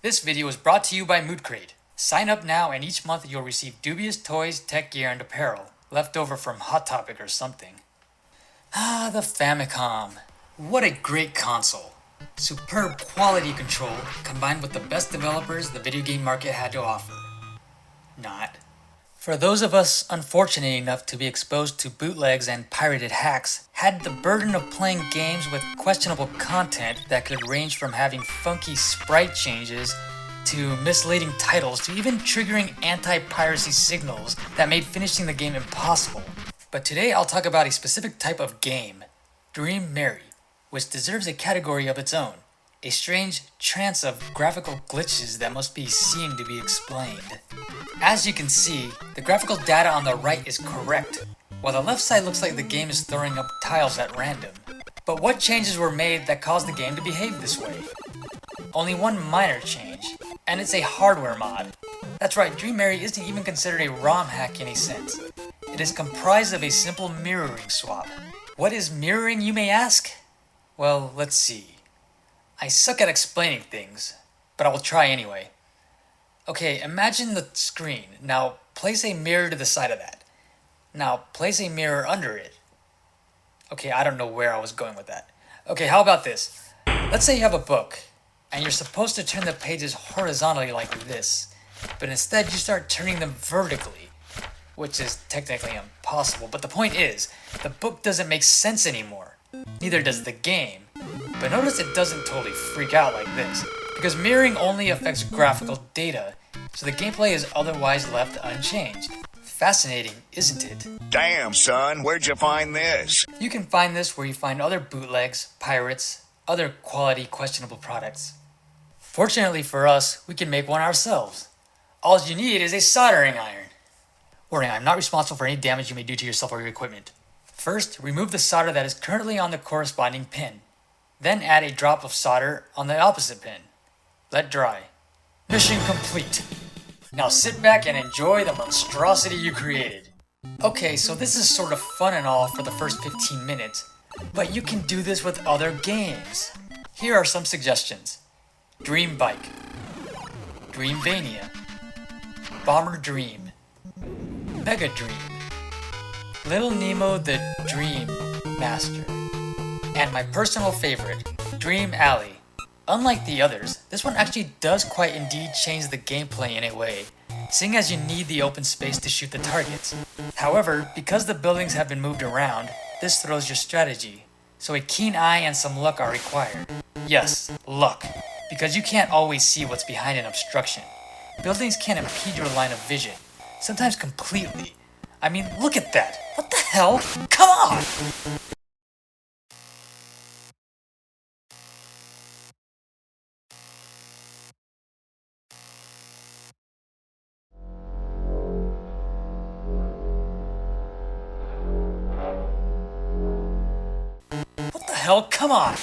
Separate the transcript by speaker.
Speaker 1: This video is brought to you by Mood Crate. Sign up now and each month you'll receive dubious toys, tech gear, and apparel, left over from Hot Topic or something. Ah, the Famicom. What a great console. Superb quality control combined with the best developers the video game market had to offer. Not. For those of us unfortunate enough to be exposed to bootlegs and pirated hacks, had the burden of playing games with questionable content that could range from having funky sprite changes to misleading titles to even triggering anti-piracy signals that made finishing the game impossible. But today I'll talk about a specific type of game, Dream Mary, which deserves a category of its own. A strange trance of graphical glitches that must be seen to be explained. As you can see, the graphical data on the right is correct, while the left side looks like the game is throwing up tiles at random. But what changes were made that caused the game to behave this way? Only one minor change, and it's a hardware mod. That's right, Dream Mary isn't even considered a ROM hack in a sense. It is comprised of a simple mirroring swap. What is mirroring, you may ask? Well, let's see. I suck at explaining things, but I will try anyway. Okay, imagine the screen. Now place a mirror to the side of that. Now place a mirror under it. Okay, I don't know where I was going with that. Okay, how about this? Let's say you have a book, and you're supposed to turn the pages horizontally like this, but instead you start turning them vertically, which is technically impossible, but the point is, the book doesn't make sense anymore. Neither does the game. But notice it doesn't totally freak out like this, because mirroring only affects graphical data, so the gameplay is otherwise left unchanged. Fascinating, isn't it?
Speaker 2: Damn, son, where'd you find this?
Speaker 1: You can find this where you find other bootlegs, pirates, other quality questionable products. Fortunately for us, we can make one ourselves. All you need is a soldering iron. Warning, I'm not responsible for any damage you may do to yourself or your equipment. First, remove the solder that is currently on the corresponding pin. Then add a drop of solder on the opposite pin. Let dry. Mission complete. Now sit back and enjoy the monstrosity you created. Okay, so this is sort of fun and all for the first 15 minutes, but you can do this with other games. Here are some suggestions. Dream Bike, Dreamvania, Bomber Dream, Mega Dream, Little Nemo the Dream Master, and my personal favorite, Dream Alley. Unlike the others, this one actually does quite indeed change the gameplay in a way, seeing as you need the open space to shoot the targets. However, because the buildings have been moved around, this throws your strategy, so a keen eye and some luck are required. Yes, luck, because you can't always see what's behind an obstruction. Buildings can impede your line of vision, sometimes completely. I mean, look at that! What the hell? Come on! What the hell? Come on!